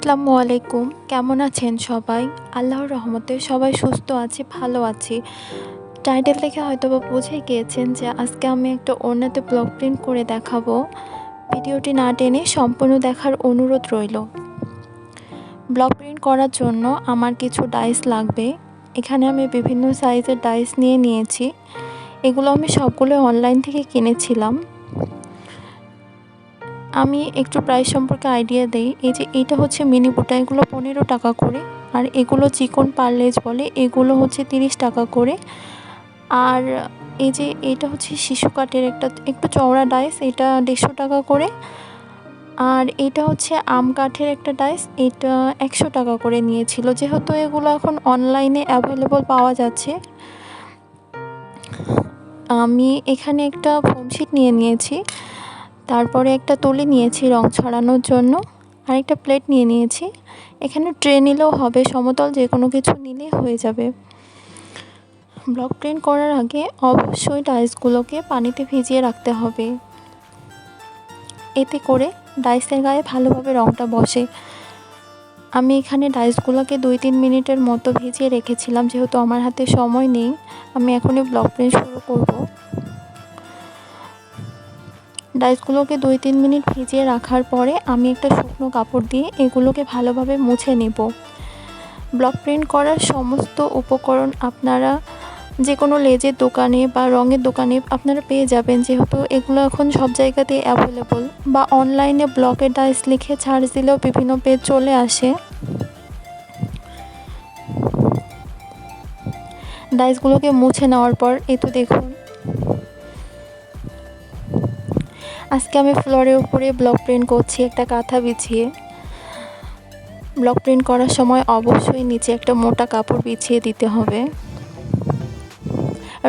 আসসালামু আলাইকুম। কেমন আছেন সবাই? আল্লাহর রহমতে সবাই সুস্থ আছি, ভালো আছি। টাইটেল দেখে হয়তোবা বুঝে গিয়েছেন যে আজকে আমি একটা ওড়নাতে ব্লক প্রিন্ট করে দেখাবো। ভিডিওটি না টেনে সম্পূর্ণ দেখার অনুরোধ রইল। ব্লক প্রিন্ট করার জন্য আমার কিছু ডাইস লাগবে। এখানে আমি বিভিন্ন সাইজের ডাইস নিয়েছি। এগুলো আমি সবগুলো অনলাইন থেকে কিনেছিলাম। আমি একটু প্রাইস সম্পর্কে আইডিয়া দেই। এইটা হচ্ছে মিনি বুটা, এগুলো 15 টাকা করে। আর এগুলো চিকন পার্লেজ বলে, এগুলো হচ্ছে 30 টাকা করে। আর এটা হচ্ছে শিশু কাঠের একটু চওড়া ডাইস, এটা 150 টাকা করে। আর এটা হচ্ছে আম কাঠের একটা ডাইস, এটা 100 টাকা করে নিয়েছিল। যেহেতু এগুলো এখন অনলাইনে অ্যাভেলেবল পাওয়া যাচ্ছে, আমি এখানে একটা ফোম শিট নিয়েছি। তারপরে একটা তুলি নিয়েছি রং ছড়ানোর জন্য, আর একটা প্লেট নিয়েছি। এখানে ট্রে নিলেও হবে, সমতল যে কোনো কিছু নিলেই হয়ে যাবে। ব্লক প্রিন্ট করার আগে অবশ্যই ডাইসগুলোকে পানিতে ভিজিয়ে রাখতে হবে, এতে করে ডাইসের গায়ে ভালোভাবে রংটা বসে। আমি এখানে ডাইসগুলোকে 2-3 মিনিটের মতো ভিজিয়ে রেখেছিলাম। যেহেতু আমার হাতে সময় নেই, আমি এখনই ব্লক প্রিন্ট শুরু করব। ডাইসগুলোকে 2-3 মিনিট ভিজিয়ে রাখার পরে আমি একটা শুকনো কাপড় দিয়ে এগুলোকে ভালোভাবে মুছে নেব। ব্লক প্রিন্ট করার সমস্ত উপকরণ আপনারা যে কোনো লেজের দোকানে বা রঙের দোকানে আপনারা পেয়ে যাবেন, যেহেতু এগুলো এখন সব জায়গাতেই অ্যাভেলেবল। বা অনলাইনে ব্লকের ডাইস লিখে সার্চ দিলেও বিভিন্ন পেজ চলে আসে। ডাইসগুলোকে মুছে নেওয়ার পর এই তো দেখুন, আজকে আমি ফ্লোরের উপরে ব্লক প্রিন্ট করছি একটা কাঁথা বিছিয়ে। ব্লক প্রিন্ট করার সময় অবশ্যই নিচে একটা মোটা কাপড় বিছিয়ে দিতে হবে।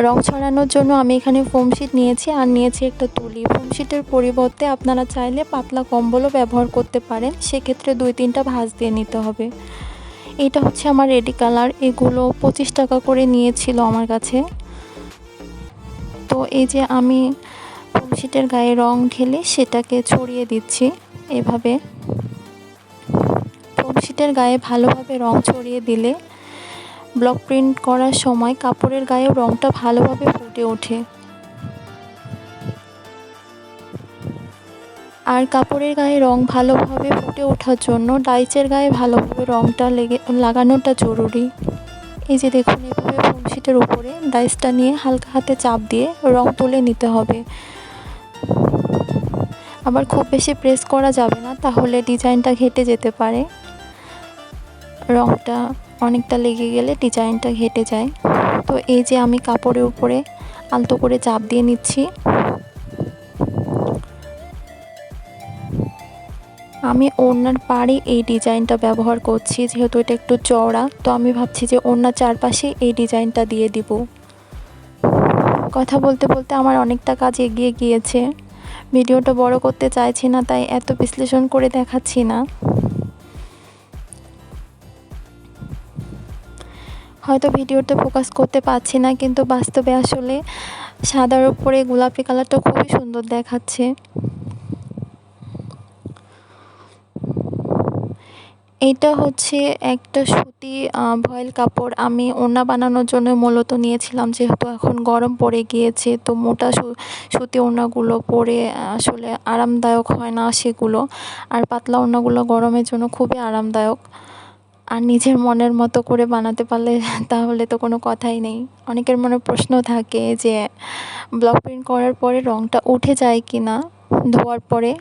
রং ছড়ানোর জন্য আমি এখানে ফোম শিট নিয়েছি, আর নিয়েছি একটা তুলি। ফোম শিটের পরিবর্তে আপনারা চাইলে পাতলা কম্বলও ব্যবহার করতে পারেন, সেক্ষেত্রে 2-3টা ভাঁজ দিয়ে নিতে হবে। এটা হচ্ছে আমার রেডি কালার, এগুলো 25 টাকা করে নিয়েছিল আমার কাছে। তো আমি ফোম শিটের গায়ে রং ঢেলে সেটাকে ছড়িয়ে দিচ্ছি। এভাবে ফোম শিটের গায়ে ভালোভাবে রং ছড়িয়ে দিলে ব্লক প্রিন্ট করার সময় কাপড়ের গায়েও রংটা ভালোভাবে ফুটে ওঠে। আর কাপড়ের গায়ে রং ভালোভাবে ফুটে ওঠার জন্য ডাইসের গায়ে ভালোভাবে রংটা লাগানোটা জরুরি। দেখুন, এভাবে ফোম শিটের উপরে ডাইসটা নিয়ে হালকা হাতে চাপ দিয়ে রং তুলে নিতে হবে। আবার খুব বেশি প্রেস করা যাবে না, তাহলে ডিজাইনটা ঘেটে যেতে পারে। রংটা অনেকটা লেগে গেলে ডিজাইনটা ঘেটে যায়। তো আমি কাপড়ের উপরে আলতো করে চাপ দিয়ে নিচ্ছি। আমি ওড়নার পাড়ে এই ডিজাইনটা ব্যবহার করছি, যেহেতু এটা একটু চওড়া। তো আমি ভাবছি যে ওড়নার চারপাশে এই ডিজাইনটা দিয়ে দিব। কথা বলতে বলতে আমার অনেকটা কাজ এগিয়ে গিয়েছে। ভিডিওটা বড় করতে চাইছি না, তাই এত বিশ্লেষণ করে দেখাচ্ছি না। হয়তো ভিডিওতে ফোকাস করতে পারছি না, কিন্তু বাস্তবে আসলে সাদার উপরে গোলাপি কালারটা খুবই সুন্দর দেখাচ্ছে। এইটা হচ্ছে একটা সুতি ভয়েল কাপড়, আমি ওড়না বানানোর জন্য মূলত নিয়েছিলাম। যেহেতু এখন গরম পড়ে গিয়েছে, তো মোটা সুতি ওড়নাগুলো পরে আসলে আরামদায়ক হয় না সেগুলো। আর পাতলা ওড়নাগুলো গরমের জন্য খুবই আরামদায়ক। আর নিজের মনের মতো করে বানাতে পারলে তাহলে তো কোনো কথাই নেই। অনেকের মনে প্রশ্ন থাকে যে ব্লক প্রিন্ট করার পরে রংটা উঠে যায় কি না ধোয়ার পরে।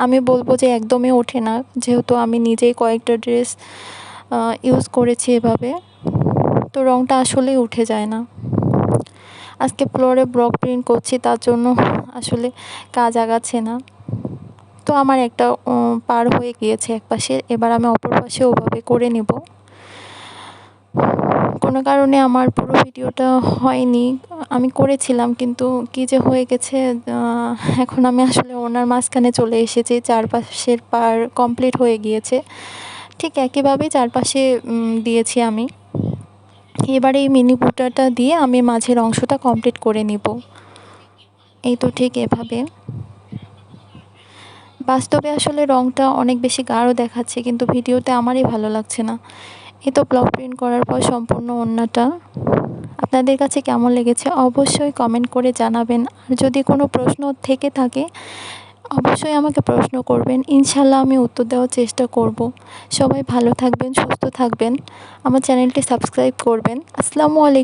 আমি বলবো যে একদমই ওঠে না, যেহেতু আমি নিজেই কয়েকটা ড্রেস ইউজ করেছি এভাবে। তো রংটা আসলেই উঠে যায় না। আজকে ফ্লোরে ব্লক প্রিন্ট করছি, তার জন্য আসলে কাজ আগাচ্ছে না। তো আমার একটা পার হয়ে গিয়েছে এক পাশে, এবার আমি অপর পাশে ওভাবে করে নেব। কোনো কারণে আমার পুরো ভিডিওটা হয়নি, আমি করেছিলাম কিন্তু কী যে হয়ে গেছে। এখন আমি আসলে ওনার মাঝখানে চলে এসেছি, চারপাশের পার কমপ্লিট হয়ে গিয়েছে। ঠিক একইভাবেই চারপাশে দিয়েছি আমি। এবার এই মিনি বুটাটা দিয়ে আমি মাঝের অংশটা কমপ্লিট করে নিব। এই তো ঠিক এভাবে বাস্তবে আসলে রঙটা অনেক বেশি গাঢ় দেখাচ্ছে, কিন্তু ভিডিওতে আমারই ভালো লাগছে না। এই তো ব্লক প্রিন্ট করার পর সম্পূর্ণ ওড়নাটা। আপনাদের কাছে কেমন লেগেছে অবশ্যই কমেন্ট করে জানাবেন। আর যদি কোনো প্রশ্ন থেকে থাকে অবশ্যই আমাকে প্রশ্ন করবেন, ইনশাল্লাহ আমি উত্তর দেওয়ার চেষ্টা করব। সবাই ভালো থাকবেন, সুস্থ থাকবেন, আমার চ্যানেলটি সাবস্ক্রাইব করবেন। আসসালামু আলাইকুম।